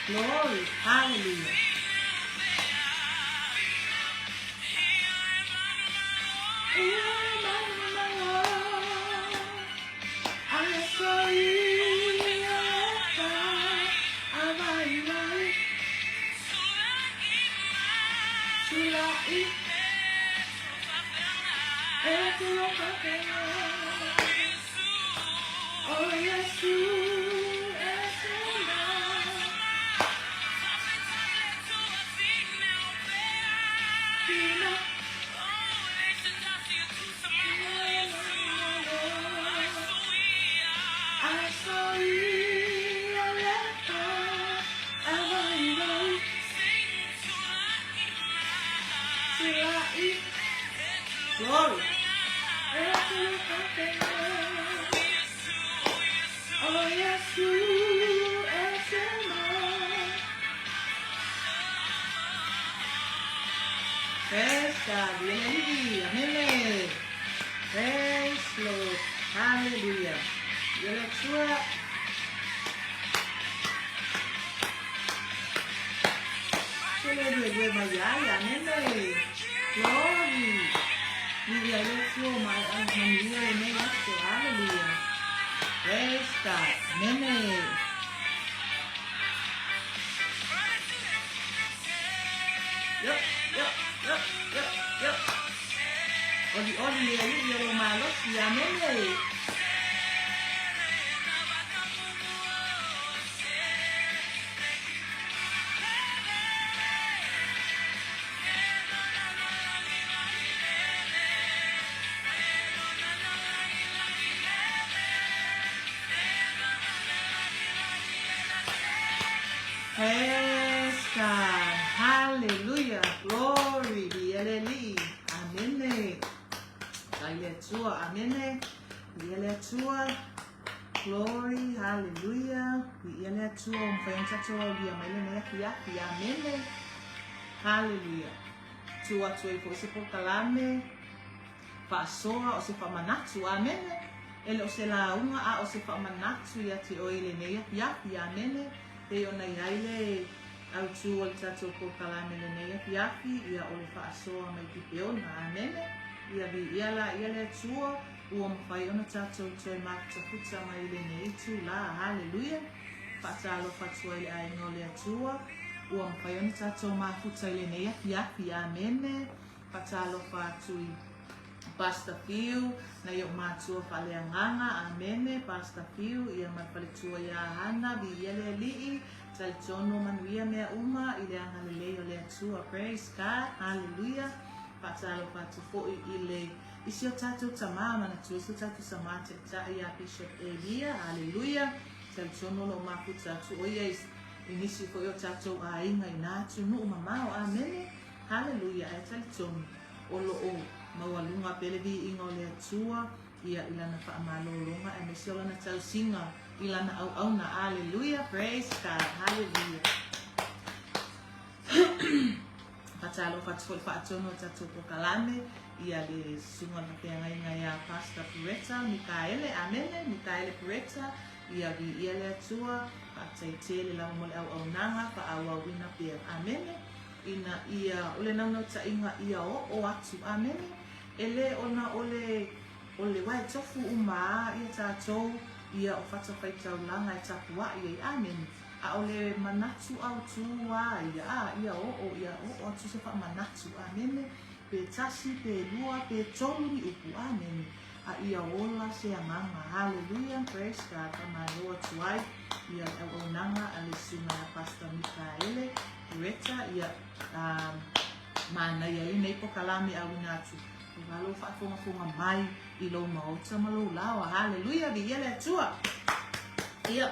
Glory, hallelujah. Glory. Oh, yes, you praise God. Hallelujah. Amen. Praise Lord. Hallelujah. Yeshua. Hallelujah. Amen. Glory. Hallelujah. Praise God. Amen. Yep. Praise God. Hallelujah. Glory be Hallelujah. Amen. Aisea. Amen. Aisea. Glory. Hallelujah. Aisea. Mfanyakazi wa Amen. Amen. Hallelujah. Tua tua isipo kalame. Faasoa o se Faamanatu. Amen. Ele o se la unga a o se Faamanatu ya te o ele ne ya. Amen. Te ona iaile au tu o le tatou po kalame le nei fiafi ia o le Faasoa mai Kipeona. Amene. Ia vi ia la ia le tua ua mawhai ona tatou toi makutafuta mai le nei tu la. Hallelujah. Whaatalo whatua i le aingo le atua ua mawhai ona tatou mafuta i le nei fiafi. Amene. Whaatalo whatui Pastor Fiu na yo matua whaleanganga. Amene. Pastor Fiu ia mawhaletua ia hana vi ia le lii Talitono manuia mea uma i le anga le leo le atua. Praise God. Hallelujah. Patalo patu fo'i i le isio tatou tamama na tuiso tatou samate ta'i a Bishop Elia. Hallelujah. Talitono lo mafuta atu oia inisi fo'i o tatou a inga ina atu nuu mamao. Amen. Hallelujah. E talitono olo o mawalunga pelevi ingo le atua ia ilana whaamalolonga e mesiola na tau singa ilana au na. Hallelujah. Praise God. Hallelujah. Patalo fatfol fatono tatou kalame ia le sunga na peanga inga ia Pastor Pureta Mikaele. Amene. Mikaele Pureta ia vi ia le atua pataitele la mole au nanga pa awa wina pia. Amene. Ina ia ole nana ta inga ia o atu. Amene. Ele ona ole wai tofu uma ia tatou ia o fata faitau langa e tapua ia. Amen. A ole manatu au tua ia o atu se fa manatu. Amen. Pe tasi pe lua pe tolu ni upu. Amen. A ia ola se amanga. Hallelujah. Praise God. Kama loa tuai ia au nanga ale sunga ya Pastor Mikaele Reta ia mana ia nei po kalami au natu. Valo whaafonga mai i lo maota malo lawa. Hallelujah. Vi ia le atua. Ia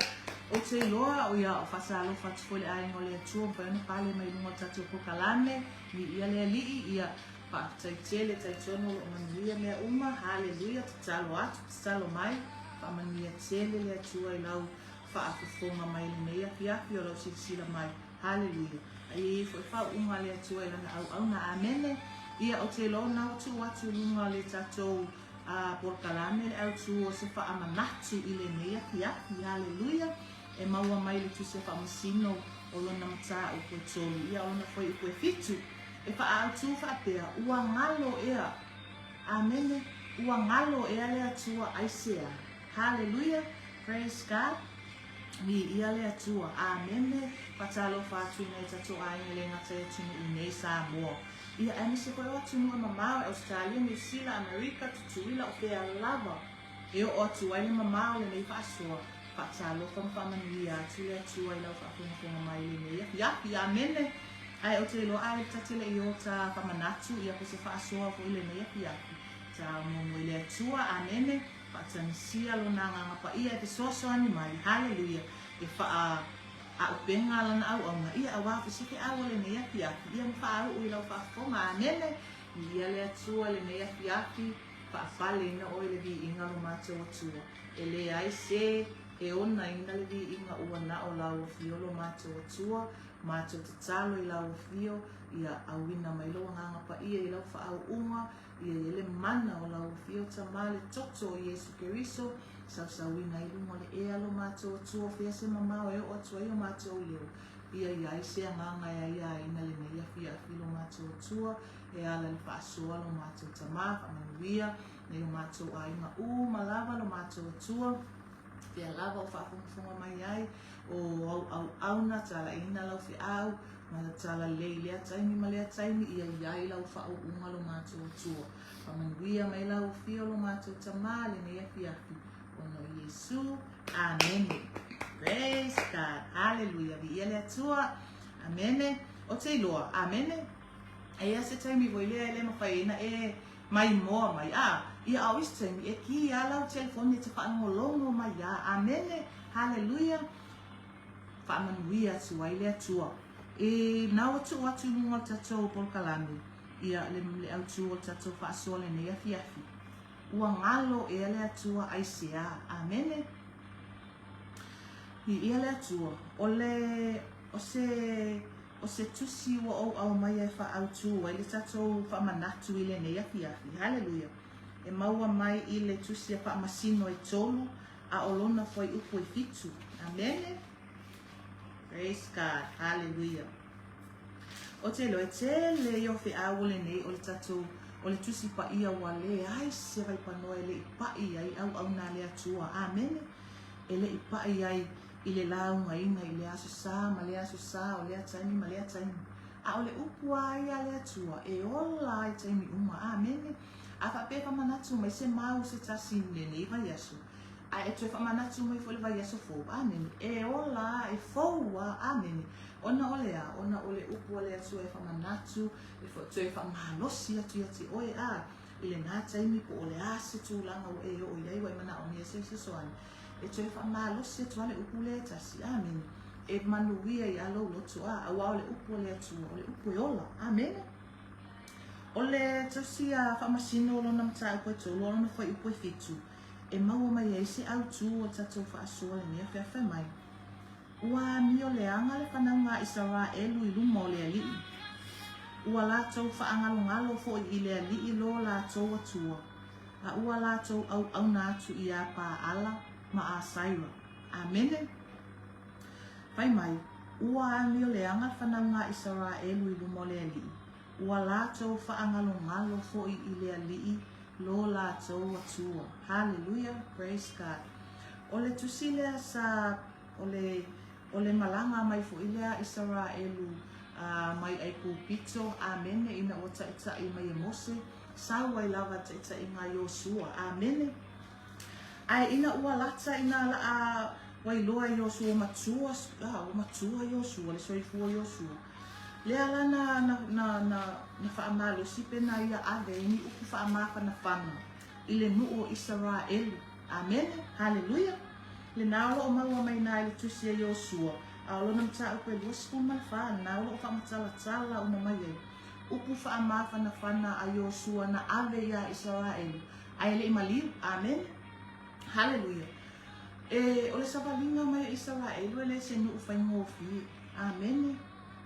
o te loa o ia o whasalo whatfole ai ngole atua mpana pale mai lunga tatou po kalame ni ia le alii ia whaataitele taitono o manuia mea uma. Hallelujah. Tatalo atu, tatalo mai whaamanuia tele le atua i lau whaafofonga mai le neia fiafi o lau sila mai. Hallelujah. Ai whao unga le atua i lana au na. Amene. Ia o te lo na tu watu lunga le tatou por kalame le au tu o se whaamanatu i le neia fiafi. Hallelujah. E maua mai le tu se Faamasino o lona mata o koe tolu. Ia o lona foi o koe fitu. E wha tu whaapea ua ngalo ea. Amene. Ua ngalo ea le atua aisea. Hallelujah. Praise God. Ni ia le atua. Amene. Patalo whatu nei tatou ainga le ngata e tunu i nei Samoa. Ia ane se koe watu nua mamao e Australia, New Zealand, Amerika, tutuila o pea lava. E o atu aile mamao le nei Faasoa. Patalo whamamanuia atu le atu aile o whaafonga mai le nei. Iapi, amene. Ai o te lo ai tatele i o ta whamanatu ia po se Faasoa po ile nei iapi. Ta mongo ile atua, amene. Patanisia lo na ngapa ia e te soso ani mai. Hallelujah. E wha a upenga lana au nga ia awa fisike awale ne yapi ia mfa u ila fa foma nene ia le atua le ne yapi fa fale na oile bi inga lo macho atua ele aise e ona ina le bi inga uana o la o fio lo macho atua macho tsalo ila o fio ia awina mai lo nga pa ia ila fa au unga ia ele mana o la o fio tamale toto Yesu Keriso sa wina i lunga le ea lo mato tua fia se mamao e o atua i o mato leo. Ia ia i se anganga ia ina le mea fia lo mato tua e ala le Faasoa lo mato tama, whamanuia, ne o mato a inga malava lo mato tua. Fia lava o whaafonga mai ai o au na tala ina lau fia au, ma tala lei lea taimi ma lea taimi ia i lau wha unga lo mato tua. Whamanuia mai lau fia lo mato tama le mea fia ono Yesu. Amen. Praise God. Hallelujah. Vi ele atua. Amen. O te loa. Amen. E ase taimi voi lea ele mawhaina e mai moa mai. Ia always taimi e ki ala o telefone te whaangolongo mai. Amen. Hallelujah. Whaamanuia atua ele atua. E nau atu nunga tatou por kalame. Ia le au tua tatou Faasoa le nea fiafi. Ua ngalo e ale atua aisea. Amene. I ele atua. O se tusi ua au mai e wha au tua. Ele tatou whamanatu i le nei afi. Hallelujah. E maua mai i le tusi a Faamasino e tolu. A olona foi upo i fitu. Amene. Praise God. Hallelujah. O te loe tele i o whi awole nei o le tatou o le tusi pa ia wale ai se vai panoa ele i pai ai au na le atua. Amen. Ele i pai ai i le launga ina i le aso sa ma le aso sa o le ataimi ma le ataimi. A o le upu ai a le atua e ola ai taimi uma. Amen. A whapepa manatu mai se mau se tasi le nei vai aso. A e tue whamanatu mai fo le vai aso fo. Amen. E ola e foua. Amen. Ona olea, ona ole upu ole atua e whamanatu, e tue whamahalosi atu ati oe a, i le nā taimi po ole ase tūlanga o e o iai wai mana o ni ese se soani. E tue whamahalosi atu ale upu le tasi, amen. E manuia i alo lotu a, awa ole upu ole atua, ole upu e ola, amen. Ole tausi a Faamasino lo nam ta upu e tolo, ono whai upu e fitu. E maua mai e se au tu o tatou Faasoa le mea whea mai. Ua mio leanga le whananga Israelu i luma o le alii. Ua lātou whaangalo fo i le alii lo lātou atua. A ua lātou au nātu i a pā ala ma a saira. Amene. Pai mai, ua mio leanga le whananga Israelu i luma o le alii. Ua lātou whaangalo fo i le alii lo lātou atua. Hallelujah, praise God. O le tusile sa o le malanga mai fo ilea Israelu mai ai pupito, amene, ina o taita i mai e Mose, sawa i lava taita i ngā Yosua, amene. Ai ina ua lata ina la a wailoa Yosua matua, matua Yosua, le soifua Yosua. Lea lana na whaamalo sipena ia ave, ni uku whaamaka na whana, i le nuu Israelu, amene, hallelujah. Le naolo o maua mai nai le tusi e Yosua. A olo nam ta upe luasipu man wha, naolo o whamatala uma mai e. Upu whaamafa na whana a Yosua na ave ia Israelu. A ele imaliu, amen. Hallelujah. E ole sabalinga mai Israelu, ele se nuu whaingofi, amen.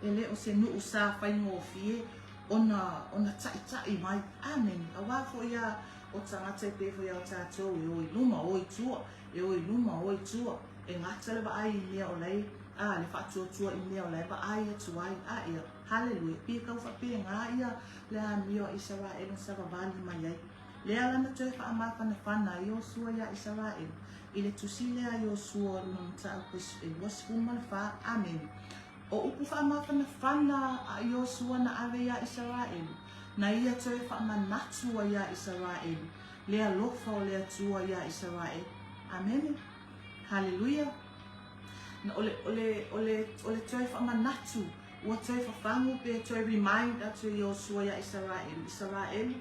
Ele o se nuu sa whaingofi, ona tai mai, amen. A wafo ia o tangata i pefo ia o tātou e oi luma, oi tua. E oi luma, oi tua, e ngata le ai i mea o lei, le whaatua tua i mea o lei, ai atu ai, ia, hallelujah, pia kau whapea ngā ia, le a mio Israelu savavali mai ai. Le ala na tue whaamaka na whana, Yosua ia Israelu, i le tusi lea Yosua luna mta upe e wasipu mana wha, amen. O upu whaamaka na whana a Yosua na ave ia Israelu, na ia tue whaamanatu ia Israelu, lea lofa o lea tua ia Israelu. Amen. Hallelujah. Na ole toi whamanatu, ua toi whawhangu pe toi remind atu Yosua ia Israelu.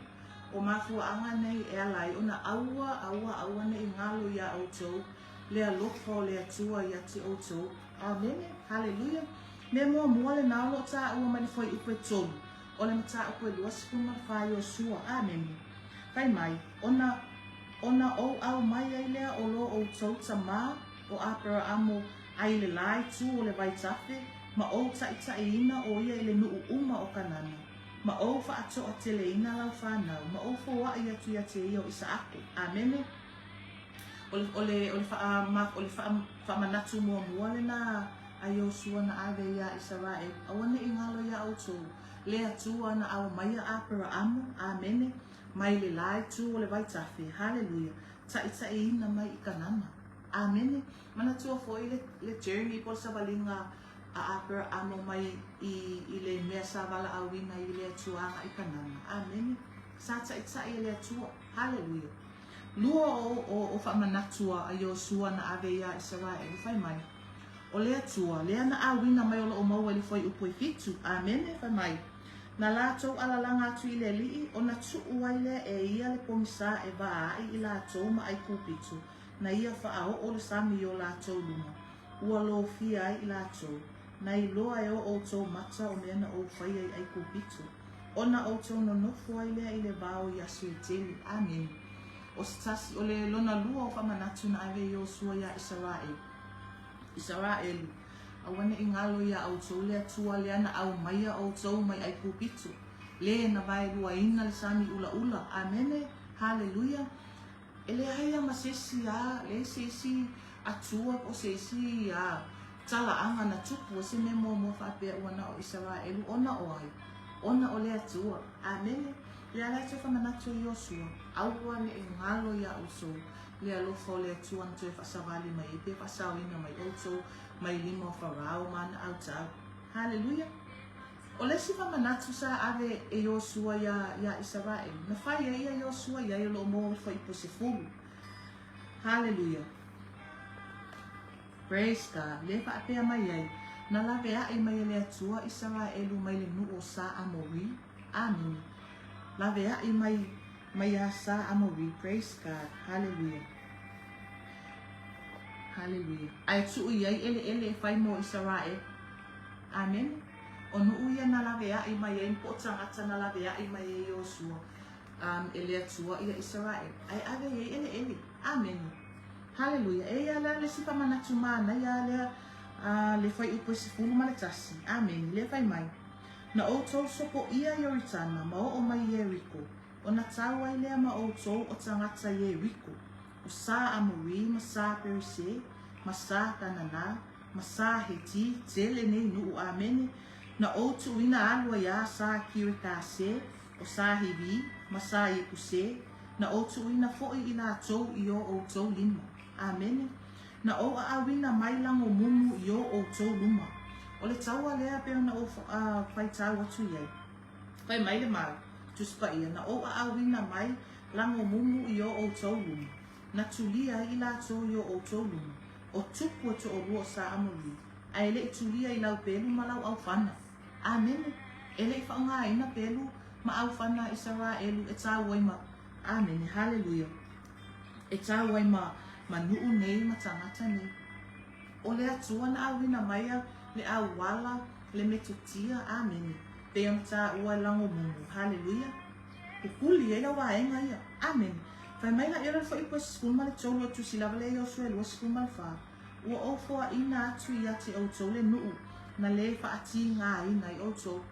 O mafua anga nei e alai, ona aua nei ngalo ia outou, lea lofo lea tua ia ti outou. Amen. Hallelujah. Me mua le naolo ta ua mani foi upe tolu. Ole mata upe luasipu mawha Yosua. Amen. Pai mai, ona o au mai ai lea o lo o tau tama o apera amo ai le lai tu o le vai tafe, ma o ta ina o ia i le nuu uma o kanana, ma o wha ato a tele ina lau whanau, ma o fua ia tu ia te ia o isa ako. Amene. Ole wha manatu mua le na a Yosua na ave ia Israel, awane i ngalo ia au tau, lea tua na au mai a apera amo. Amene. Mai le lai tu o le vai tafe, hallelujah, ta ina mai i kanana, amen. Mana tua foi le journey po sabalinga a apera amo mai i le mea savala awina i le tuanga i kanana, amen. Sa ta i le tua, hallelujah. Lua o whamanatua a Yosua na ave ia Israel, whai mai. O le tua, lea na awina mai o maua li foi upo i fitu, amen, whai mai. Na lātou alalanga atu i le lii, o na tuu waile e ia le pomisa e vaai i lātou ma ai kupitu. Na ia wha o le sami o lātou luma. Ua lo fia ai i lātou. Na i loa e o tau mata o mea na o whaia i ai kupitu. O na o tau no nofu waile i le vāo i asu i teli. Amen. O stasi o le lona lua o whamanatu na ave Yosua ia Israelu. Awane i ngalo ia au tau lea tua lea na au maia au tau mai ai kupitu. Le na vai lua ina le sami ula. Amene. Hallelujah. E le haia ma sesi a, le sesi atua o sesi a tala anga na tupu se me mo fa pe ona o Israel ona o ai ona o le Atua amen le ala te fa manatu Yosua au ane e ngalo ya uso le alofa o le Atua na te fa savali mai pe fa sawina mai oto mai limo farao man out hallelujah o le sifa manatu sa ave e Yosua ya Israel na fa ia Yosua ya lo mo fa iposefulu hallelujah praise God le fa pe mai ai na la vea e mai le Atua Israel mai le nu o sa amori amen la vea e mai a sa amori praise God hallelujah hallelujah ai tu ia ele fai mo Israel amen onu uia na la vea e mai e po tangata na la vea e mai e Yosua ele Atua ia Israel ai ave ele amen hallelujah e ala le sifa manatu mana ia le fai upo se fulu maletasi amen le fai mai na o tau soko ia Yoritana ma o mai Yeriko o na tawa i lea ma o tau o tangata Yeriko o sa amori ma sa perise ma sa kanana ma sa heti tele nei nuu amene na o tu ina alua ya sa kirikase o sa hivi ma sa yekuse na o tu ina foi ina tau i o tau lima amene na o awina mai lango mumu i o tau luma o le taua lea peo na o fai taua tu iai fai mai le mau tu spa ia na o awina mai lango mumu i o tau luma na tulia i la tau i o tau luma o tupu to o rua sa amori a ele i tulia i lau pelu ma lau au fana amene ele i whaunga ina pelu ma au fana Israelu e tau waima amene hallelujah e tau waima ma nuu nei ma tangata nei o le Atua na awina maia le awala le metutia amen pe on ta ua lango mumu hallelujah ukuli e la waenga ia amen fa mai la era foi po skul ma le tolo tu silava le Yosua lo skul ma fa o ofo ina atu ia te o tole nuu na le fa ati nga ina i o to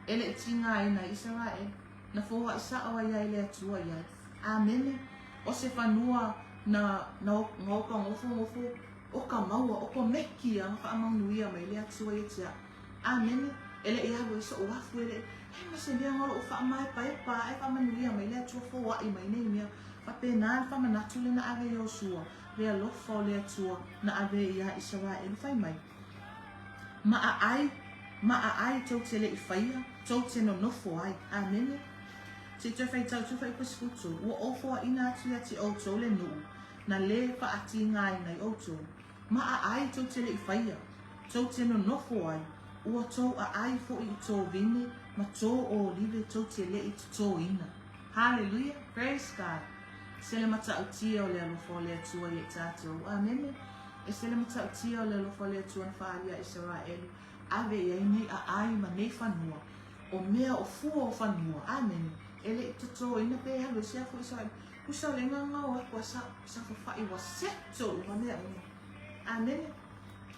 ele tinga ina Israel na fo isa o ia ile Atua ia amen o se fanua na ngoka ngofo o ka maua o ko meki a fa amanuia mai le Atua ia tia amen ele ia go so wa fu ele e ma se dia ngolo o fa mai pa e fa amanuia mai le Atua fo wa i mai nei mia fa pena fa manatu le na ave Yosua le lo fo le Atua na ave ia Israel fai mai ma a ai tau te le i faia tau te no fo ai amen se te fai tau tu fai pasfuto o ofo ina tia ti o tole no na le fa ati ngai nei o to ma a ai tau te le i faia tau te no fo ai o tau a ai fo i to vini ma to o live tau te le i to ina hallelujah praise God se le mata utia o le alofo le Atua i tato amen e se le mata utia o le alofo le Atua fa alia Israel ave ia nei a ai ma nei fanua o mea o fua o fanua amen ele toto ina pe halo sia fo sa le nganga o ko sa fa i was setto ma me amen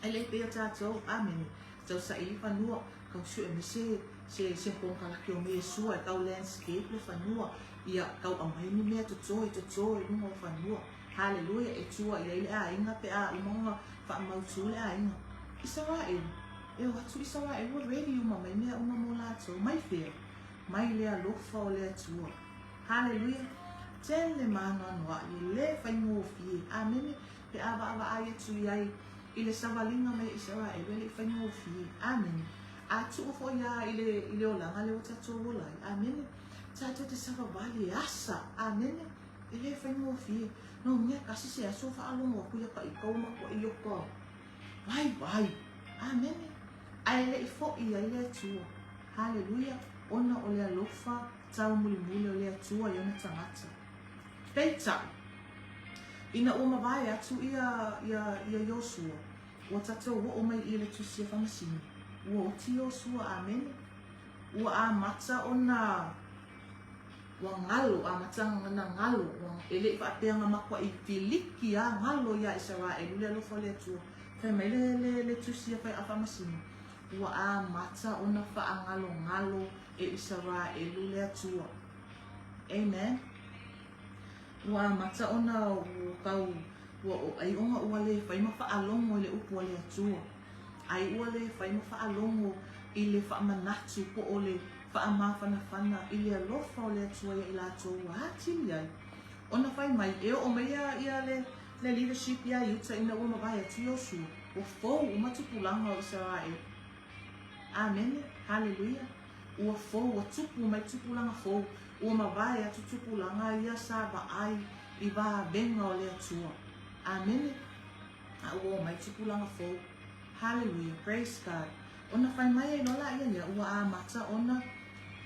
ele pe tato amen so sa i fanua ka su e se pon kala ki o me su e ka landscape le fanua ia ka o mai ni me toto i no fanua hallelujah e tua ile a inga pe a i monga fa mau tu le a inga Israel e o tu Israel wo ready uma mai me uma molato mai fe mai le alofa o le Atua hallelujah tele mana no i le fai mo fi amen pe ava ai tu ai ile savalinga mai Israel le fai mo fi amen a tu fo ya ile o langa le o tatu o lai amen tatu te savali asa amen ile fai mo fi no me kasi se aso fa alo mo ku ya pa i ko ma ko i ko vai amen ai le fo ia ile Atua hallelujah ona o le alofa tau muli o le Atua i ona tangata peita ina uma vai atu ia Yosua o tato o mai i le tusia Faamasino o ti Yosua amen o a mata ona wa ngalo a mata na ngalo ele fa te nga makwa i filiki a ngalo ia Israel le alofa le Atua fa mai le tusia fa Faamasino wa a mata ona fa ngalo e Israel le Atua amen wa mata ona o kau wa ai onga o le fa ima fa alongo le upo le Atua ai ua le fai ma whaalongo i le whaamanatu po o le whaamawhanawhana i le alofa o le atua ia i lātou wātili ai. Ona fai mai, e o mea ia le leadership ia i uta ina ua mawai atu Yoshua. O fou umatupulanga o Israel. Amen. Hallelujah. Ua fou, ua tupu mai tupulanga fou. Ua mawai atu tupulanga ia sa ai i wa benga o le atua. Amen. A ua mai tupulanga fou. Hallelujah. Praise God. Ona fai mai e nola ia lia ua a mata ona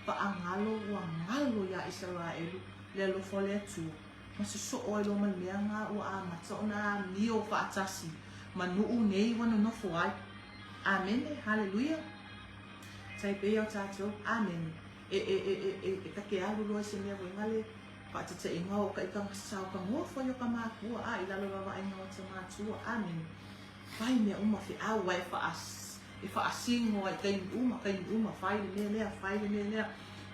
paangalo ua ngalo ia Israelu le alofo le atua. Masu so oilo man meanga ua a mata ona mio whaatasi. Manuu nei wana nofo ai. Amen. Hallelujah. Tai pe o tātou. Amen. E take alu loa se mea wengale. Whaatata inga o ka ika ngasau ka ngofo yo ka mātua. A ilalo rawa inga o te mātua. Amen. Whai mea uma fi awa e whaasingo ai kain uma. Whai le mea lea.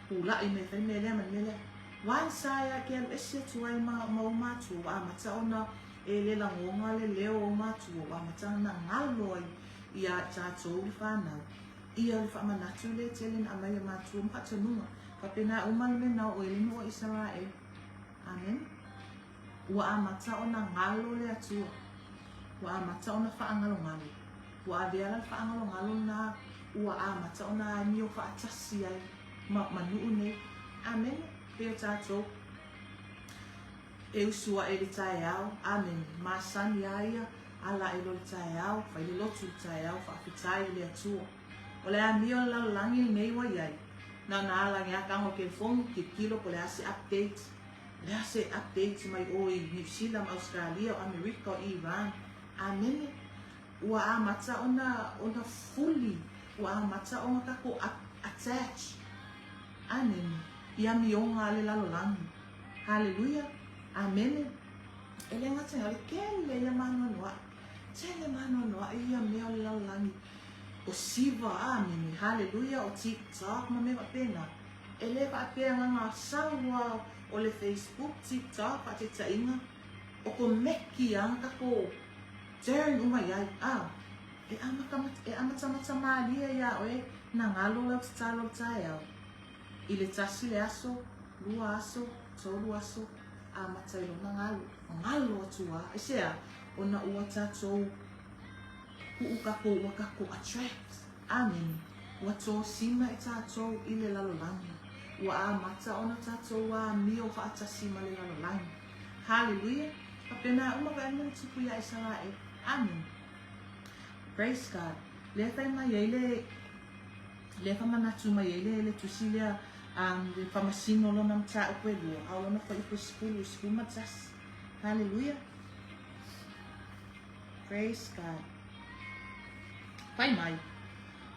Hula i me whai mea lea man mea lea. Wan saya ke alu esia tuai ma o mātua. Wa mata ona e le langonga le leo o mātua. Wa mata na ngalo ai ia tātou i whanau. Ia le whaamanatu le tele na amai a mātua mkatanunga. Kapena uman me nao o elinu o Israel. Amen. Ua a mata o na ngalo le atua. Ua a mata o na whaangalo ngalo. Ua a veala le whaangalo ngalo na ua a mata o na nio whaatasi ai manuu nei. Amen. Peo tātou. E usua e le tae au. Amen. Masani aia. Ala e lo le tae au. Whai le lotu le tae au. Whaafitai le atua. O le amio la langi nei wa iai. Na ala ngea kango ke phone ke kilo ko le ase update. Le ase update mai o i New Zealand, Australia, Amerika, Iran. Amen. Ua a mata ona fully. Ua a mata ona kako attach. Amen. Ia mionga le lalo langi. Hallelujah. Amen. Ele ngata ngale kele ia mano noa. Tele mano noa ia meo le lalo langi. O siva, amen, hallelujah, o TikTok, ma me pena. Ele pa pena nga sawa o le Facebook, TikTok, pa te tainga. O ko meki ang kako turn umayay. E amata malia ya oe na ngalo lau talo tayo. Ile tasi le aso, lua aso, tolu aso, amata ilo na ngalo. Ngalo atua, aisea, ona ua tatou kako attract. Amen. Ua tō sima e tātou i le lalolangi. Ua a mata ona tātou a mio whaatasi ma le lalolangi. Hallelujah. Kapena umaga anu tupu ia Israel. Amen. Praise God. Le whai mai ele, le whamanatu mai ele, le tusi lea le Faamasino lona mta upe lua. Au lona whai upe skulu matas. Hallelujah. Praise God. Pai mai.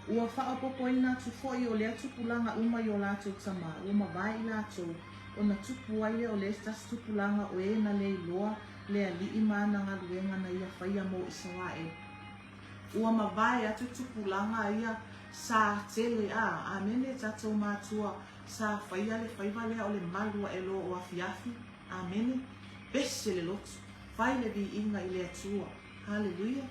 Ua whaapopo ina tu foi o lea tupulanga uma i o lātou tama. Ua mawai i lātou. O na tupu aile o lea tas tupulanga o e na lei loa lea li imana ngā luenga na ia whaia mo Israel. Ua mawai atu tupulanga ia sa tele a. Amene tatou mātua sa whaia le whaiva lea o le malua e lo o afiafi. Amene. Bese le lotu. Whai le vi inga i lea tua. Hallelujah.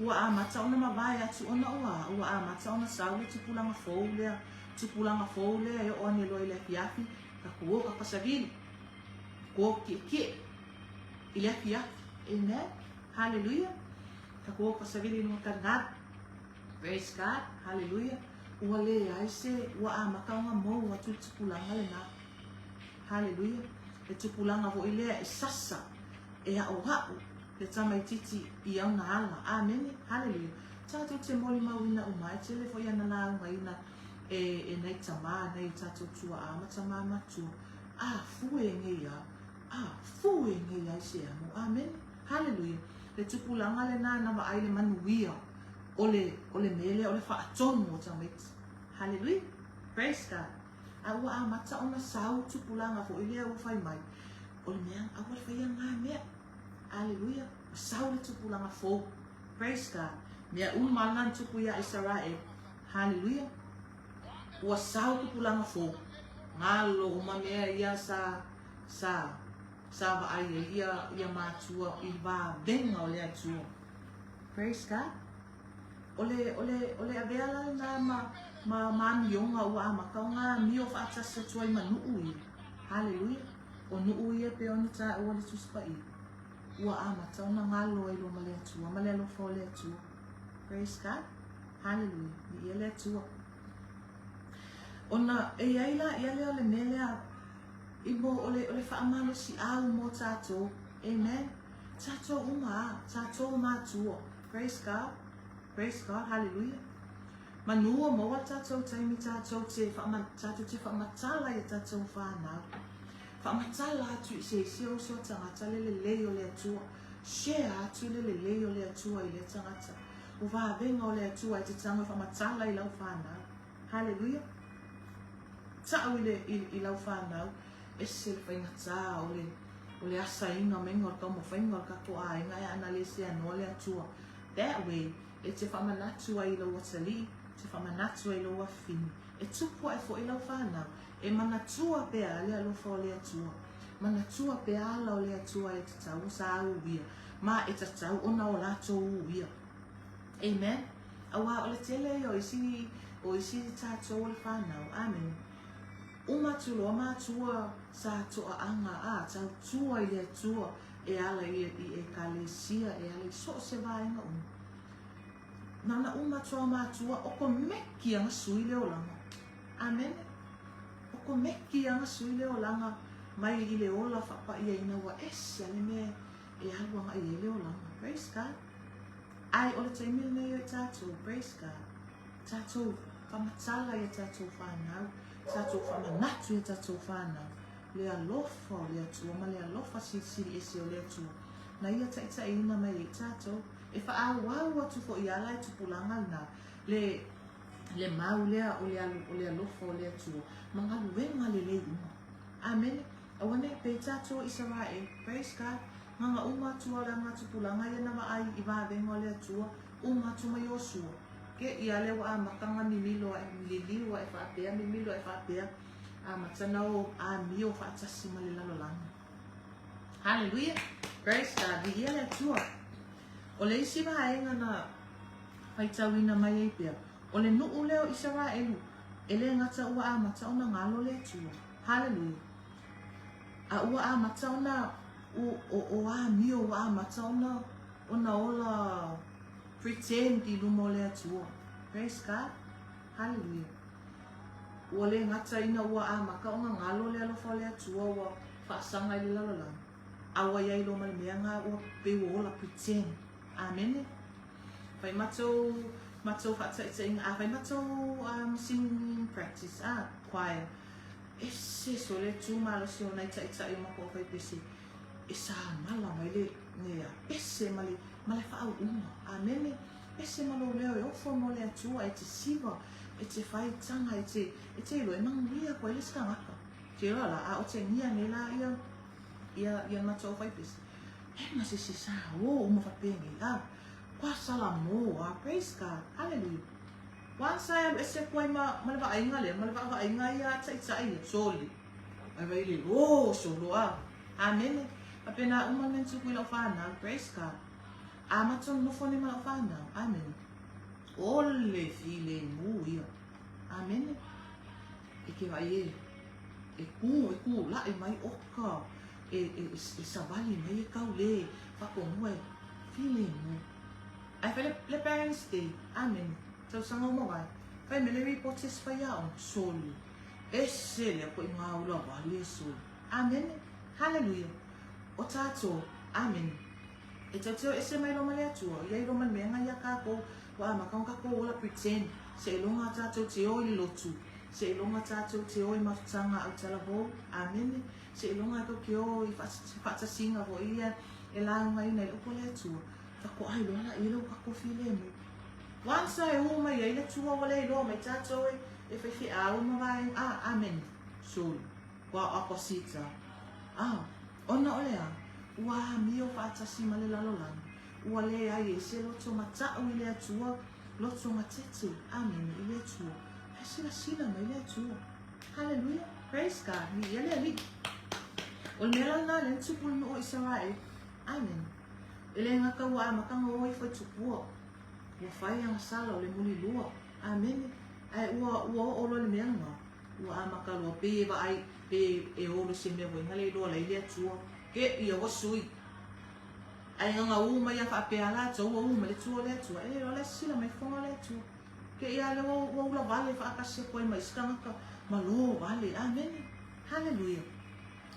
Ua a mata ona mawai atu ona ua a mata ona saule tupulanga fou lea e o ane loa i le afiafi ka kuo ka pasagili kuo ki i le afiafi. Amen. Hallelujah. Ka kuo ka pasagili nunga ka ngat. Praise God. Hallelujah. Ua le aise ua a makaunga mou atu tupulanga le na. Hallelujah. Le tupulanga vo i lea e sasa e a o hau le tamai titi i au na ala. Amen. Hallelujah. Tātou te moli mawina umai, te le fo iana la unga ina e nei tama, nei tātou tua a matama matua. Fue ngeia. Fue ngeia i se amo. Amen. Hallelujah. Le tupulanga le na wa ai le manuia. O le mele, o le whaatono o tamait. Hallelujah. Praise God. Ua a mata ona sau tupulanga fo ilea ufai mai. O le mea, awa le whaia ngā mea. Hallelujah. Sau le tupulanga fo. Praise God. Mea umalan tupu ia Israel. Hallelujah. Ua sau tupulanga fo. Ngalo uma mea ia sa wa ai ia mātua i wā venga o le atua. Praise God. ole avela na ma mionga ua amaka nga mio whaatasa tuai manu ui. Hallelujah. O nuu ia pe ona ta ua le tuspa i. Ua amata ona ngalo i lo male atua. Male alo fo le atua. Praise God. Hallelujah. Ni ia le atua. Ona e aila ia leo le nelea. Ibo ole whaamalo si au mo tato. Amen. Tato uma. Tato matua. Praise God. Praise God. Hallelujah. Manua mo wa tato taimi tato te whaamatala ia tato whanau. Whaamatala atu i se o so tangata le leo le atua. Share atu le leo le atua i le tangata. O venga o le atua i te tango whaamatala i lau whanau. Hallelujah. Tau i lau whanau. E se le whaingata o le asa inga menga o tomo whainga o katoa inga e ana le se ano le atua. That way, e te whamanatua i lau watali, te whamanatua i lau wafini. E tupua e fo i lau whanau. E manatua pe a le alofa o le atua. Manatua pe ala o le atua e te tau sa au uia. Ma e te tau ona o lato uia. Amen. Awa o le tele o isi tato o le whanau. Amen. Umatulo o matua sa toa anga a tau tua i le atua. E ala i e kalesia e ala i so se vaenga un. Nana umatua matua o ko meki anga sui leo langa. Amen. Ko meki anga sui leo langa mai i le ola whapa ia ina wa esi ale me e aluanga i leo langa. Praise God. Ai o le taimile nei o tatou. Praise God. Tatou whamatala i tatou whanau. Tatou whamanatu i tatou whanau. Le alofa o le atua ma le alofa siri esi o le atua. Na ia taita ina mai i tatou. E whaawau atu fo i ala i tupulanga na le mau lea o le alofa o le atua. Mangalu wenga le lei uma. Amen. Awane pe tato Israel. Praise God. Manga uma tua langa tupulanga ia na maai i venga o le atua. Uma tuma Yosua. Ke ia le wa makanga mimilo e mililiwa e whaapea. Mimilo e whaapea. Matana o a mio whaatasi ma le lalolanga. Hallelujah. Praise God. Di ia le atua. O le isi maenga na whaitawina mai e pia. O le nuu leo Israelu. E le ngata ua a mata ona ngalo le atua. Hallelujah. A ua a mata ona o a mio ua a mata ona ola pretend i lumo le atua. Praise God. Hallelujah. Ua le ngata ina ua a maka ona ngalo le alofa le atua ua whaasanga i le lalolang. Awa iai lo malmeanga ua pewa ola pretend. Amen. Whai matou whaataitinga a whai matou singing practice choir. E se so le tūmalo si o nei taitai o mako o whai pese. E sa mala mai le ngea. Pese male whaau uma. Amen. Pese malo leo e ofo mo le atua e te siva. E te whai tanga e te ilo e manguia koe le skangaka. Te rala a o te nia ne la ia matou whai pese. E ma se sa o uma whapengi. Kwa sala mo, praise God, hallelujah. Once I am se koe malava ainga le, malava ainga ia tai soli. Ai vai le solo amen. Apena umanen tuku ila whana, praise God. Amaton no fone ma whana, amen. Ole file mu ia, amen. E ke vai e ku la e mai oka e savali mai e kaule, whakongue, file mu. Ai fai le Parents Day, amen. Tau sanga o mawai. Fai me le reportes fai au, soli. E se le ko i ngā ula wale soli. Amen. Hallelujah. O tātou, amen. E tau teo e se mai loma le atua. Iai loma le mea ia kako, wa makau kako ola pretend. Se ilonga tātou te o i lotu. Se ilonga tātou te o i mafutanga au talavo. Amen. Se ilonga ko ki o i whatasinga ho ia e launga ina i upo le atua. Kako ai lola i lo kako file mu. Once I uma i le tua wale lo mai tato e whai au mawai. Amen. Soli. Wa opposita. Ona olea. Ua mio whaatasi ma le lalolani. Ua le ai e se loto matau i le atua. Loto matete. Amen. I le atua. He sila mai le atua. Hallelujah. Praise God. Ni ele ali. O le mela na le tupu no Israel. Amen. Ele ngaka wa makanga o i foi tupua. ua whai anga sala o le muli lua. Amen. Ai ua olo le mea ngā. Ua amaka loa pe eva ai pe e olo se mea voi ngale loa lai lea tua. Ke ia wasui. Ai ngā uma ia whaapea la tau ua uma le tua lea tua. E o le sila mai whonga lea tua. Ke ia le ua ula vale whaakase koe mai skangaka ma lo vale. Amen. Hallelujah.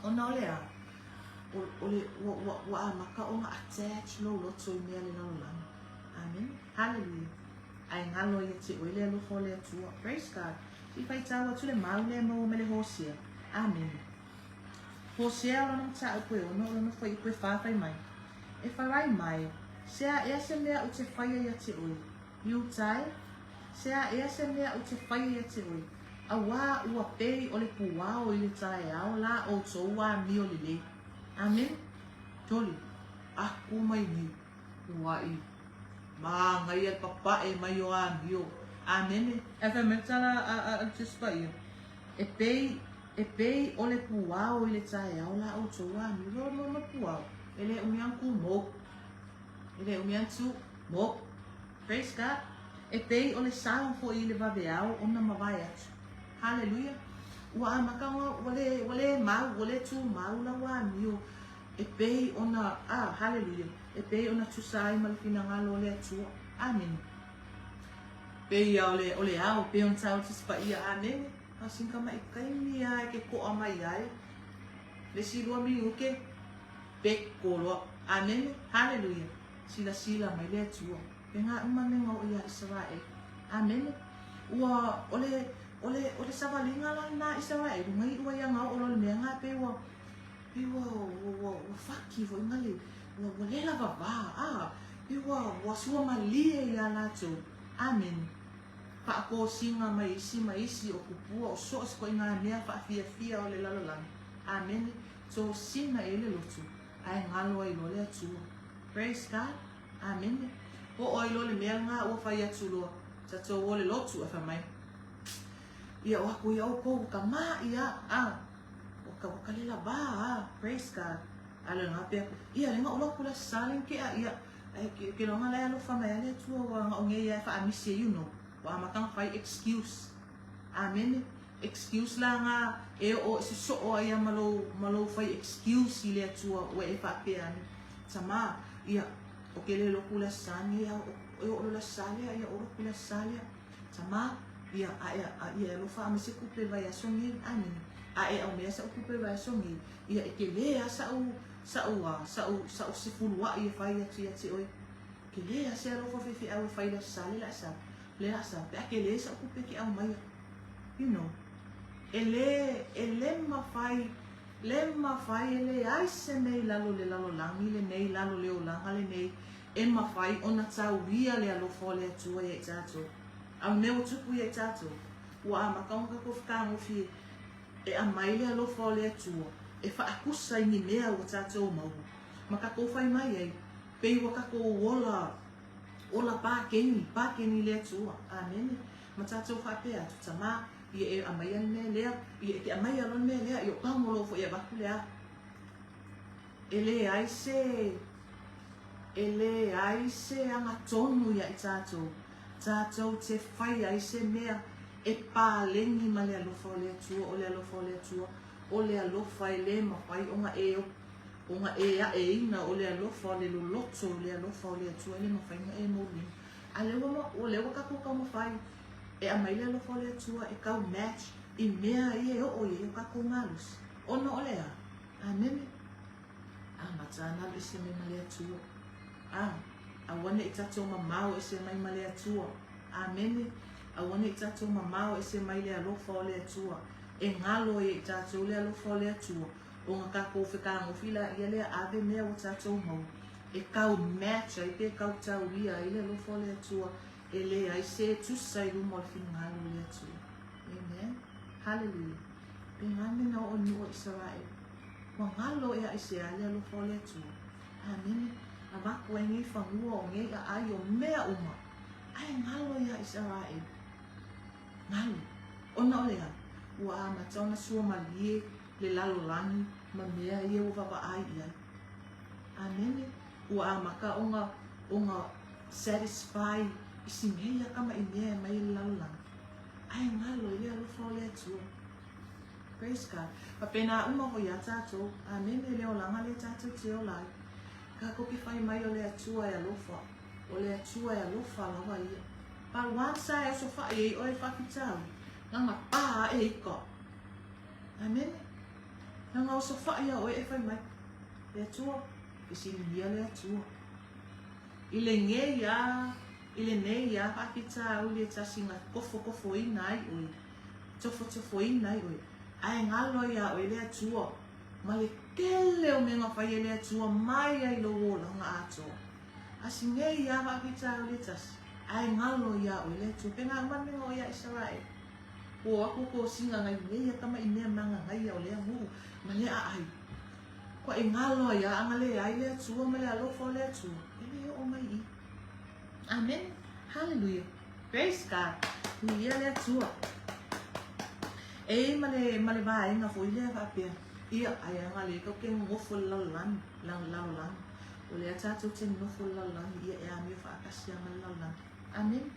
Ona ole a. Ole ua amaka o ngā attach lo loto I mea le nalo lana. Amen. Hallelujah. Ai ngalo ia te oile alofo lea tua. Praise God. I whai taua tu le mau lea mo me le Hosea. Amen. Hosea o nang ta koe ono o nang whai koe whawhai mai. E wharai mai. Sea ea se mea o te whaia ia te oi. Iu tai. Sea ea se mea o te whaia ia te oi. A wā ua pei o le puwao I le tae ao la o tō wā mi o le le. Amen. Toli. Aku mai ni. Ua I. Ma ngai al papa e mai o a mi o. Amen. E wha metala a te spa ia. E pei o le puwao I le tae ao la o tō wā mi. Lo puwao. E le umianku mo. E le umiantu mo. Praise God. E pei o le sao fo I le vaveao o na mawai atu. Hallelujah. Ua amakanga wale mau, wale tu mau la wa mio. E pei ona, hallelujah. E pei ona tusai malfina ngalo le atua. Amen. Pei ole au, pei on tau tispa ia amen. Asinka mai kaimi ai ke ko amai ai. Le silua mi uke. Pe kolo. Amen. Hallelujah. Sila mai le atua. Pe nga umanenga o ia Israel. Amen. Ua ole savalinga la na Israel. Ngai ua ia ngau olo le mea ngā pe ua whaki vo ingali. Ua lela vava. Pe ua sua malie ia lato. Amen. Whaako singa mai isi o kupua o so sko I ngā mea whaafia o le lalalang. Amen. So singa ele lotu. Ai ngalo ai lo le atua. Praise God. Amen. O oi lo le mea ngā ua whai atu loa. Tato o le lotu a whamai. Ia o aku ia o kou ka maa ia. Waka lela ba. Praise God. Ala ngā pia. Ia lenga o loku la saling ke a ia. Ke longa lai alo whamai ale tua wa ngā o nge ia whaamisie you know. Wa makang whai excuse. Amen. Excuse la ngā e o se so o ia malo whai excuse I le atua o e whaapea ni. Tama ia o ke le loku la saling ia o la salia ia o loku la salia. Tama ia ia lo whaamisi kupe vai asongi. Amen. Ai au mea sa kupe vai asongi. Ia e ke lea sa u sifulua ia whai ati oi. Ke lea se alo whawhiwhi au whai la sali la sa. Le asa, pe ake le sa kupe ki au mai. You know. E le mawhai ele ai se nei lalo le lalo langi le nei lalo leo langa le nei. E mawhai ona tau ria le alofo le atua e tato. Au neo tupu e tato. Ua amakaunga ko whakaangofi e a mai le alofo le atua. E whaakusa I ni mea o tato mau. Maka ko whai mai ei. Pei waka ko ola pākeni le atua. Amen. Ma tato whapea tu tama. Ia e amai ane lea. Ia e te amai alon mea lea. Ia pangolo fo ia baku lea. Ele aise anga tonu ia I tato. Tato te whai aise mea. E pālengi ma le alofa o le atua. O le alofa o le atua. O le alofa e le mawhai onga e o. Onga e a e ina o le alofa o le loloto o le alofa o le atua ele mawhainga e mōni. A o lewa kako kau mawhai. E a mai le alofa o le atua e kau match I mea I e o e o kako ngalus. Ono o lea. Amen. Matana le se me ma le atua. A wane I tatou mamau e se mai ma le atua. Amen. A wane I tatou mamau e se mai le alofa o le atua. E ngalo e I tatou le alofa o le atua. O ngā kako whekaango whila ia lea ave mea o tatou mau. E kau match ai pe kau tau ia I le alofa o le atua. E le ai se tusa I rumo al whina ngalo le atua. Amen. Hallelujah. Pe ngane na o nua Israel. Wa ngalo e aisea le alofa o le atua. Amen. A mako e ngi whangua o ngai a ai o mea uma. Ai ngalo ia Israel. Ngalo. Ona o lea. Ua a matauna sua malie le lalo langi ma mea ia o vava ai ia. Amen. Ua a maka onga satisfy Isingeia kama inea mai laulang. Ai ngalo ile alofa o le atua. Praise God. Papena uma ho ia tātou. Amen. Le o langa le tātou te o lai. Ka koki whai mai o le atua e alofa. O le atua e alofa lawa ia. Pa wansa e so whai e o e whakitau. Nanga pā e iko. Amen. Nanga o so whai o e whai mai. Le atua. E sinia le atua. Ile nge ia. Ile nei ia whakitau le tasinga kofo ina ai oi. Tofo ina ai oi. Ai ngalo ia o le atua. Ma le kele o menga whai le atua mai ai lo wola nga ato. Asinge ia whakitau le tas. Ai ngalo ia o le atua. Penga manenga o ia Israel. O ako ko singa ngai ia kama inea manga ngai o le amu. Ma le ai. Ko e ngalo ia angale ai le atua ma le alofa o le atua. Ele o mai i. Amen. Hallelujah. Praise God. Ni ia le atua. E male ba inga fo ile va pe. Ia ai anga le ko ke ngofo lalan. O le atatu te ngofo lalan ia e ami fa akasia lalan. Amen.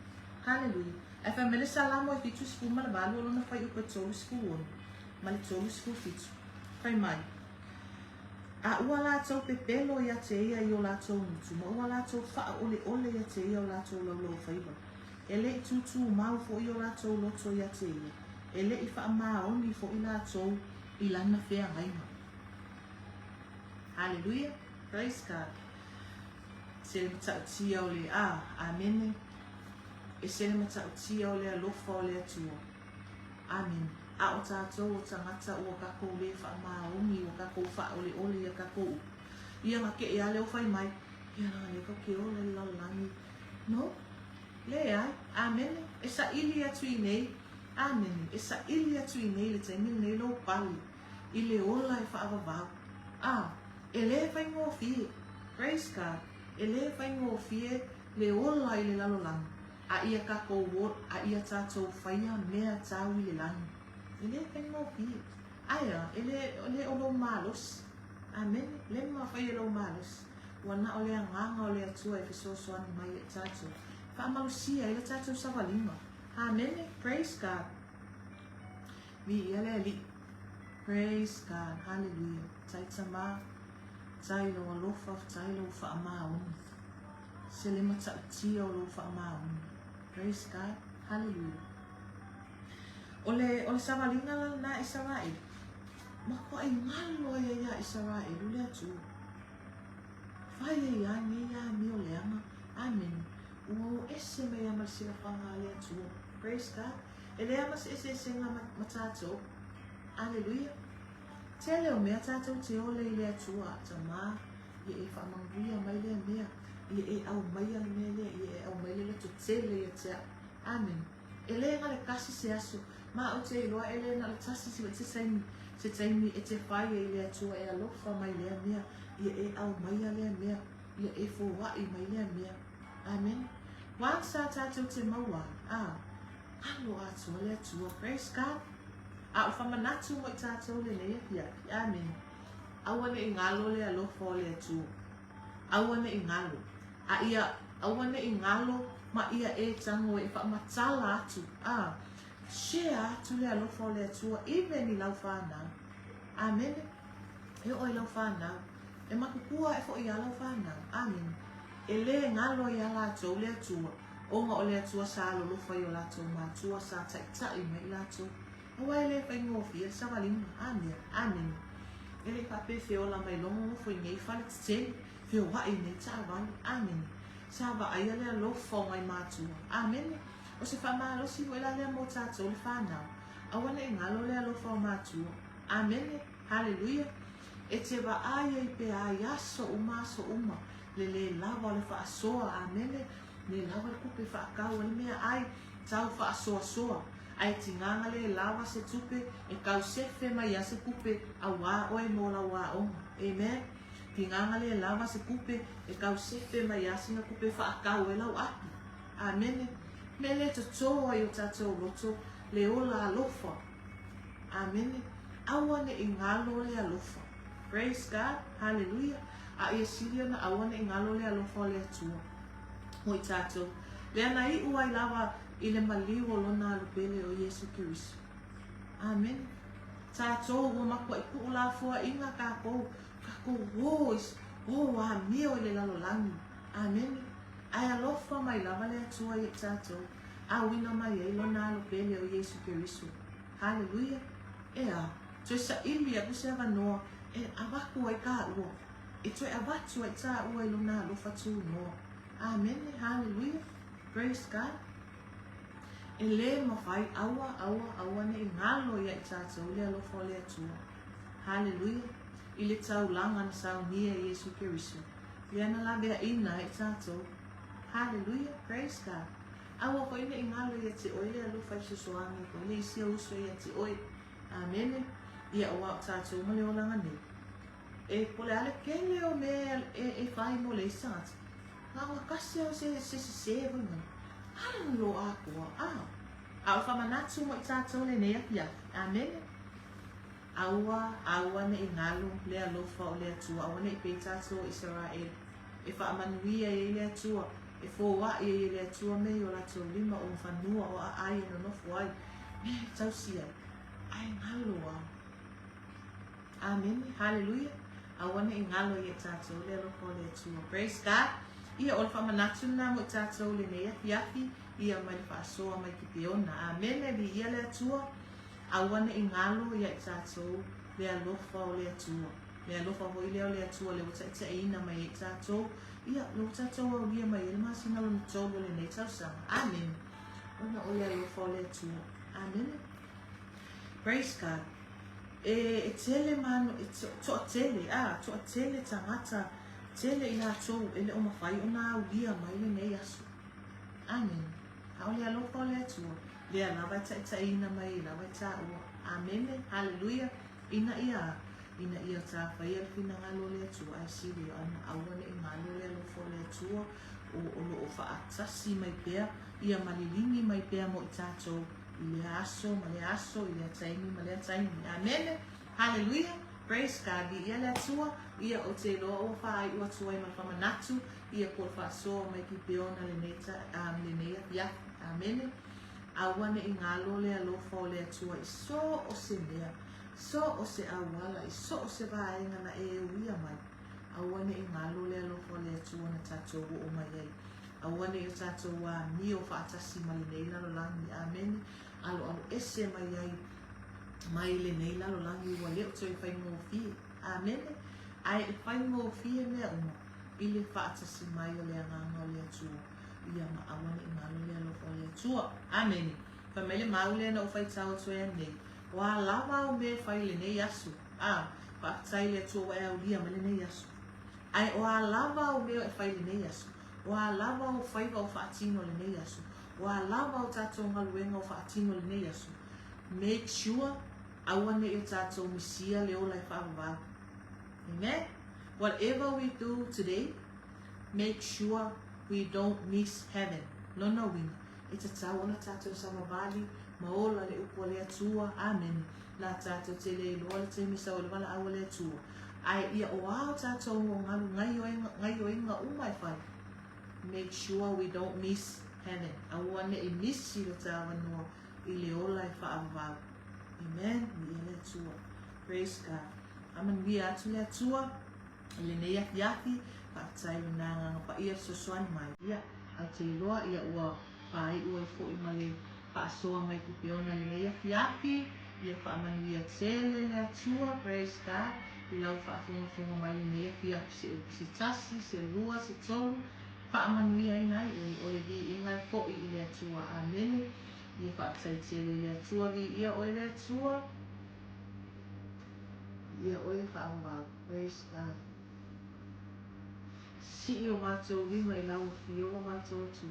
Hallelujah. E fa mele salamo e fitu sku male ba lo na fa uko tolu sku won. Male tolu sku fitu. Fai mai. A ua la tau pepelo ia te ia i o la tau mutu. Ma ua la tau faa ole ia te ia o la tau laulo whaiba. Ele i tutu mau fo i o la tau loto ia te ia. Ele i faa maa oni fo i la tau i lana whea ngaima. Hallelujah. Praise God. Se le matau tia o le amene. E se le matau tia o le alofa o le atua. Amen. A o tātou o tangata o kako le wha maongi o kako wha ole ia kako. Ia ngake ia leo whai mai. Ia nga leko ke o le lalangi. No? Le ai. Amen. E sa ili atu i nei. Amen. E sa ili atu i nei le taimini nei lo pali. I le ola e wha avavau. E le whai ngō fie. Praise God. E le whai ngō fie le ola i le lalolangi. A ia kako o a ia tātou whaia mea tau i le langi. Ele tem no fio. Aya, ele o lo malos. Amen. Le ma fa lo malos. Wana ole nganga ole atua e so so ani mai tatu. Fa malusia ele tatu savalima. Amen. Praise God. Vi ele li. Praise God. Hallelujah. Taitama. Tailo alofa tailo fa amaun. Selema tio lo fa amaun. Praise God. Hallelujah. Ole savalinga na Israel. Mako ai ngalo ia Israel ule atu. Fai ia ni ia mi o leama. Amen. O ese me ama sila fanga le atu. Praise God. Ele ama ese senga matato. Hallelujah. Tele o mea tato te ole le atu atama. Ye e fa manguia mai le mea. Ye e au mai le mea le ye au mai le to tele te. Amen. Ele nga le kasi se aso. Ma o te iloa ele na le tasi si te taimi e te whai e lea tua e alofa mai lea mea. Ia e au mai a lea mea. Ia e fo wai mai lea mea. Amen. Wan sa tātou te maua. Alo atua lea tua. Praise God. A o whamanatu mo i tātou le lea pia. Amen. Awane i ngalo lea alofa o lea tua. Awane i ngalo. A ia awane i ngalo ma ia e tango e whamatala atu. Share atu le alofa o le atua, even i lau whanau. Amen. E o i lau whanau. E makukua e fo i a lau whanau. Amen. E le ngalo i a lātou le atua. Onga o le atua sa alolofa i o lātou mātua sa taitai me i lātou. Awa e le whai ngofi e savalima. Amen. Amen. E le pape whiola mai longo fo i ngei whale te whio wai nei tāwani. Amen. Sa wa aia le alofa o ngai mātua. Amen. O se whamalosi o ela lea mo tātou le whanau. Awana i ngalo lea lofa o mātua. Amen. Hallelujah. E te wa aia i pe ai aso uma. Le lawa le Faasoa. Amen. Le lawa le kupe whaakau. Le mea ai tau Faasoa. Ai tinganga le lawa se tupe e kau sefe mai a se kupe a wā oe mo la wā onga. Amen. Tinganga le lawa se kupe e kau sefe mai a singa kupe whaakau e lau api. Amen. Mele te toa i o tātou loto, le ola alofa. Amen. Awane i ngalo le alofa. Praise God. Hallelujah. A ia siria na awane i ngalo le alofa le atua. Mo i tātou. Lea na I ua I lava I le maliu o lona alupele o Yesu Kirisu. Amen. Tātou ua makua I ku'u la fua inga kākou wois. Oh, a mio I le lalolangi. Amen. Ai alofa mai lava le atua I tātou. A wina mai I lona alupele o Yesu Kirisu. Hallelujah. Ea, tue sa ili a kuse avanoa. E awaku ai ka ua. E tue awatu ai tā ua I lona alofa tū noa. Amen. Hallelujah. Praise God. E le mawhai awa ne I ngalo ia I tātou le alofa le atua. Hallelujah. I le taulanga na saunia Yesu Kirisu. Ia na la bea ina I tātou. Hallelujah. Praise God. Awa ko ina I ngalo ia te oe le alofa I susuangi ko le isia uso ia te oe. Amen. Ia oa o tātou ma le olanga ne. E pole ale kele o me e whai mo le sāti. Awa kasi au se vunga. Hala lo a kua. Au whamanatu mo I tātou le nea pia. Amen. Aua ne I ngalo le alofa o le atua. Aua ne I pe tātou Israel. E whaamanuia e le atua. E fōwa e le atua me o lato lima o whanua o a ai no nofu ai. Me tausia. Ai ngalo a. Amen. Hallelujah. Aua ne I ngalo I tātou le alofa o le atua. Praise God. Ia o le whamanatu na mo I tātou le nea fiafi. Ia mai le Faasoa mai Kipeona. Amen. Li ia le atua. Aua ne I ngalo ia I tātou le alofa o le atua. Le alofa hoi leo le atua le wata ita ina mai I tātou. Ia le tātou au lia mai ele masina lo tolo le nei tausanga. Amen. Ona o le alofa o le atua. Amen. Praise God. E tele mano, toa tele tangata, tele I lātou, ele o mawhai o nā ulia mai le nei asu. Amen. Hao le alofa o le atua. Lea lava ita ina mai, lava ita ua. Amen. Hallelujah. Ina ia tā whai al fina ngalo le atua. Ai siri ana awane I ngalo le alofa o le atua. O lo o whaatasi mai pēr. Ia malilingi mai pēr mo I tātou. I le aso, ma le aso, I le ataimi, ma le ataimi. Amen. Hallelujah. Praise God. Ia le atua. Ia o te loa o whaai ua tuai ma whamanatu. Ia ko Faasoa mai Kipeona le neia pia. Amen. Awane I ngalo le alofa o le atua I so o se mea. So o se awala I so o se vaenga na e uia mai. Awane I ngalo le alofa o le atua na tātou o mai ai. Awane I tātou wa ni o whaatasi ma le nei lalo langi. Amen. Alo ese mai ai. Mai le nei lalo langi ua leo toi whai ngō fie. Amen. Ai I whai ngō fie mea uma. I le whaatasi mai o le anganga o le atua. Ia ma awane I ngalo le alofa o le atua. Amen. Whamele maule na o whai tau toea nei. Wa lava o me whai le nei asu. Whaatai le atua wa ea ulia ma le nei asu. Ai o a lava o me e whai le nei asu. O a lava o whaiva o whaatino le nei asu. O a lava o tātou ngaluenga o whaatino le nei asu. Make sure awane I tātou misia le ola I whaavava. Amen. Whatever we do today, make sure we don't miss heaven. Lona winga. E te tau ona tātou samavali, maola le upo le atua. Amen. La tātou te le loa le te misa o le wala awa le atua. Ai ia o ao tātou o ngalu ngai o inga umai whai. Make sure we don't miss heaven. Awane I misi lo tāwa noa I le ola I whaavavau. Amen. Ia le atua. Praise God. Aman wia atu le atua. Le nei yafi. Whaatai le nanga pa ia sosoani mai. Ia. Au te iloa ia ua whai ua I fo I male Faasoa mai Kipeona le nei yafi. Ia whaamani ia tele le atua. Praise God. I lau whaafonga mai le nei yafi. Se tasi, se lua, se tolu. Whaamani ia inai. O le di ingai fo I le atua. Amen. Ia whaatai tele le atua. Ia o le atua. Ia o le whaamau. Praise God. Si o mātou winga I lau whio o mātou tu.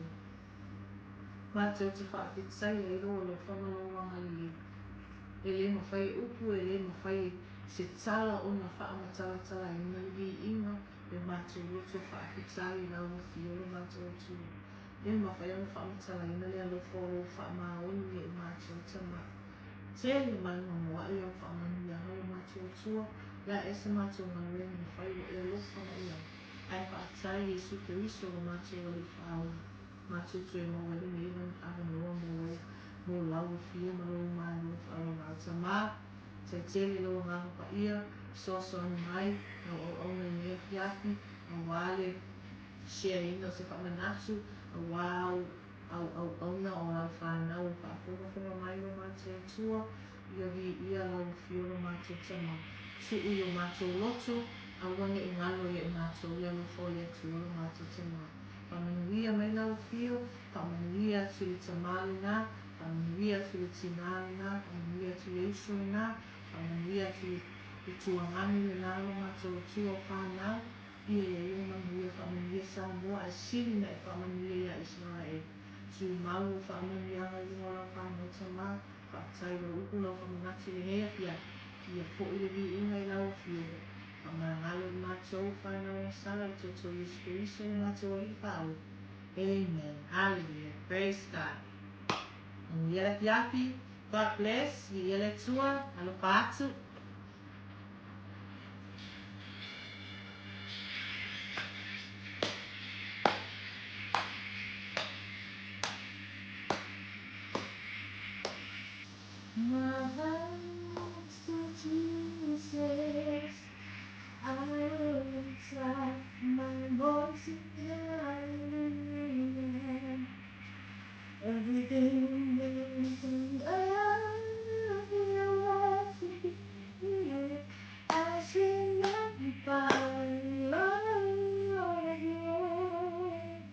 Mātou te whaafitsai e ro lo whangalawanga I e le mawhai upu e le mawhai se tala o na whaamataratara I ngi inga e mātou roto whaafitsai I lau whio o mātou tu. E mawhai o na whaamatara I le alofo o whaamaoni e mātou tama. Tele mai mamua e o whaamani a hau mātou tua. La esa mātou manuenga na whai o e alofo na ia. Ai whaatai Yesu Kiriso o mātou ali whao. Matutue mo wale me even avanoa mo lau fia ma lo mai lo ngā tama. Te tele lo ngā pa ia, soso anu mai, au ngai hiapi, au wale share ina se whamanatu, au na o lau whanau, whakawhawha mai lo mātou atua, ia lau fia lo mātou tama. Su'u yo mātou loto, au wange i ngalo i mātou ia lo fole atua lo mātou tama. Pamanuia mai lau fia, pamanuia tuli tamale na, pamanuia tuli tinale na, pamanuia tuli eiso na, pamanuia tuli tuangani le na lo mātou atua whanau, ia manuia whamanuia sa moa a siri na e whamanuia ia Israel. Tui malu whamanuia ngai ingo lau whanau tama, whaatai lo uku lau whamanatu le hea pia, ia po i le vi ingai lau fio. Ngalo i mātou whanau na sala i toto Yesu Christo i mātou i pau. Amen. Hallelujah. Praise God. Iele piapi, God bless, iele tua, alo patu. My thanks to Jesus, I will lift up my voice in hallelujah. Everything I sing magnify Lord again.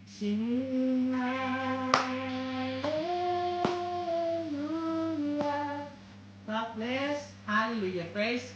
Sing hallelujah. God bless. Hallelujah. Praise God.